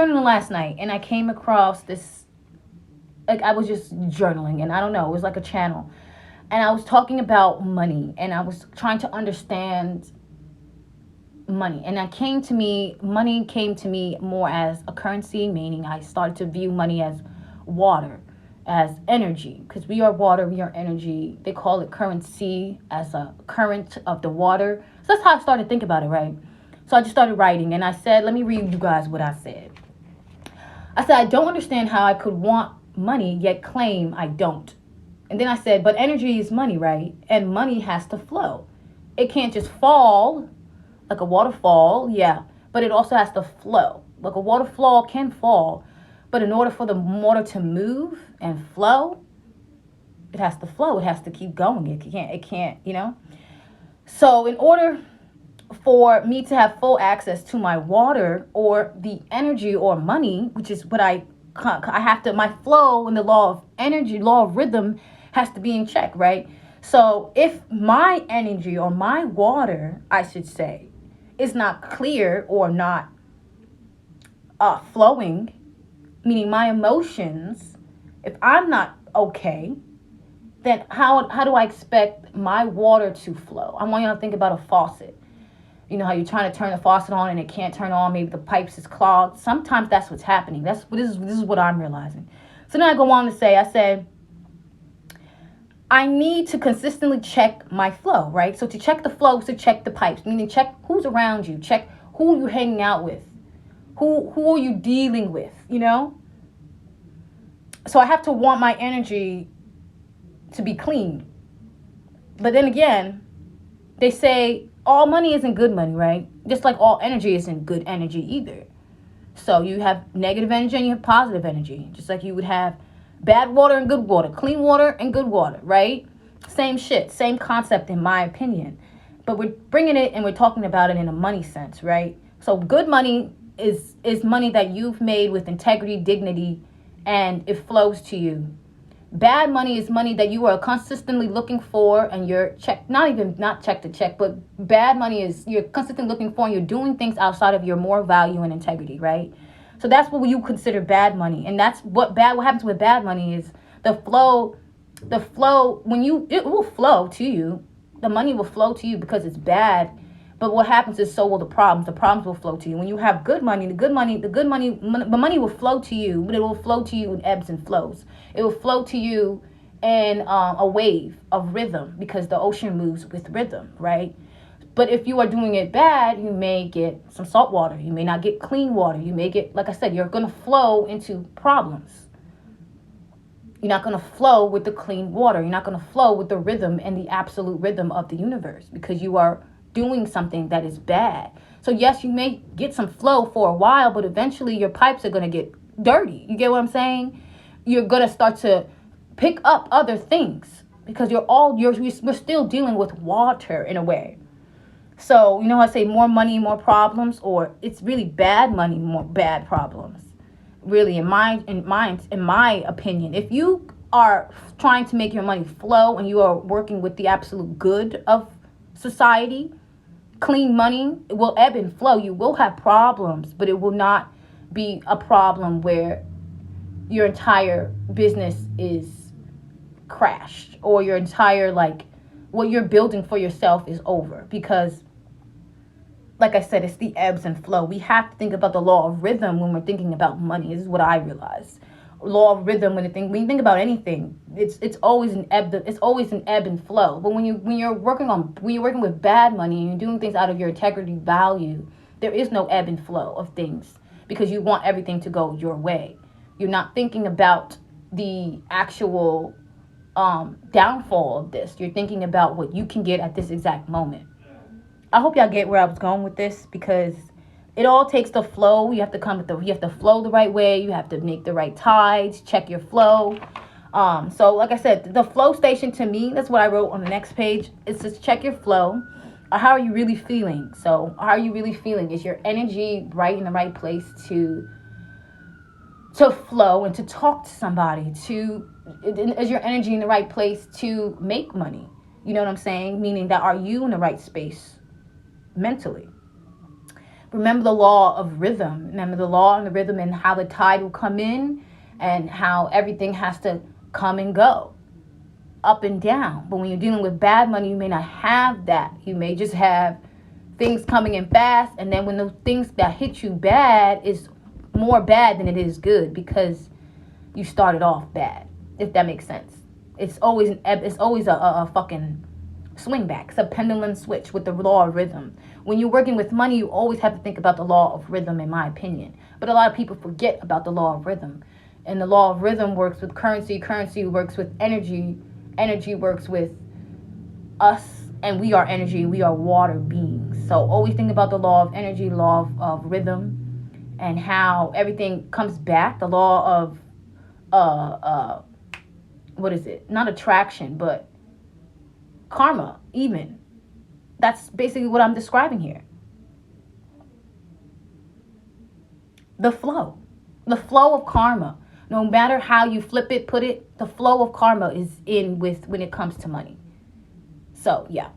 journaling last night, and I came across this. Like, I was just journaling, and I don't know, it was like a channel, and I was talking about money, and I was trying to understand money, and money came to me more as a currency, meaning I started to view money as water, as energy, because we are water, we are energy. They call it currency, as a current of the water. So that's how I started to think about it, right? So I just started writing, and I said, let me read you guys what I said. I said, I don't understand how I could want money yet claim I don't. And then I said, but energy is money, right? And money has to flow. It can't just fall like a waterfall, yeah, but it also has to flow. Like a waterfall can fall, but in order for the water to move and flow, it has to flow. It has to keep going. It can't. So in order for me to have full access to my water or the energy or money, which is what I have to, my flow and the law of energy, law of rhythm has to be in check, right? So if my energy or my water, I should say, is not clear or not flowing, meaning my emotions, if I'm not okay, then how do I expect my water to flow? I want you to think about a faucet. You know how you're trying to turn the faucet on and it can't turn on. Maybe the pipes is clogged. Sometimes that's what's happening. This is what I'm realizing. So then I go on to say, I said, I need to consistently check my flow, right? So to check the flow is to check the pipes, meaning check who's around you, check who you're hanging out with, who are you dealing with, So I have to want my energy to be clean. But then again, they say all money isn't good money, right? Just like all energy isn't good energy either. So you have negative energy and you have positive energy. Just like you would have bad water and good water, clean water and good water, right? Same shit, same concept in my opinion. But we're bringing it and we're talking about it in a money sense, right? So good money is money that you've made with integrity, dignity, and it flows to you. Bad money is money that you are consistently looking for and you're not check to check, but bad money is you're consistently looking for and you're doing things outside of your moral value and integrity, right? So that's what you consider bad money. And that's what happens with bad money is the flow, it will flow to you. The money will flow to you because it's bad. But what happens is so will the problems. The problems will flow to you. When you have good money, the money will flow to you, but it will flow to you in ebbs and flows. It will flow to you in a wave of rhythm because the ocean moves with rhythm, right? But if you are doing it bad, you may get some salt water. You may not get clean water. You may get, like I said, you're going to flow into problems. You're not going to flow with the clean water. You're not going to flow with the rhythm and the absolute rhythm of the universe because you are doing something that is bad. So yes, you may get some flow for a while, but eventually your pipes are going to get dirty. You get what I'm saying? You're going to start to pick up other things because we're still dealing with water in a way. So, I say more money, more problems, or it's really bad money, more bad problems. Really, in my opinion, if you are trying to make your money flow and you are working with the absolute good of society, clean money, it will ebb and flow. You will have problems, but it will not be a problem where your entire business is crashed or your entire, what you're building for yourself is over. Because, like I said, it's the ebbs and flow. We have to think about the law of rhythm when we're thinking about money. This is what I realized. Law of rhythm, when you think about anything, it's always an ebb. It's always an ebb and flow. But when you're working with bad money and you're doing things out of your integrity value, there is no ebb and flow of things because you want everything to go your way. You're not thinking about the actual downfall of this. You're thinking about what you can get at this exact moment. I hope y'all get where I was going with this because it all takes the flow. You have to flow the right way. You have to make the right tides, check your flow. So like I said, the flow station to me, that's what I wrote on the next page. It's just check your flow. How are you really feeling? So how are you really feeling? Is your energy right in the right place to flow and to talk to somebody? Is your energy in the right place to make money? You know what I'm saying? Meaning that are you in the right space mentally? Remember the law of rhythm. Remember the law and the rhythm and how the tide will come in and how everything has to come and go, up and down. But when you're dealing with bad money, you may not have that. You may just have things coming in fast, and then when the things that hit you bad is more bad than it is good because you started off bad, if that makes sense. It's always a fucking swing back. It's a pendulum switch with the law of rhythm. When you're working with money, you always have to think about the law of rhythm, in my opinion. But a lot of people forget about the law of rhythm. And the law of rhythm works with currency. Currency works with energy. Energy works with us. And we are energy. We are water beings. So always think about the law of energy, law of rhythm, and how everything comes back. The law of, what is it? Not attraction, but karma, even. That's basically what I'm describing here. The flow of karma. No matter how you flip it, put it, the flow of karma is in with when it comes to money. So, yeah.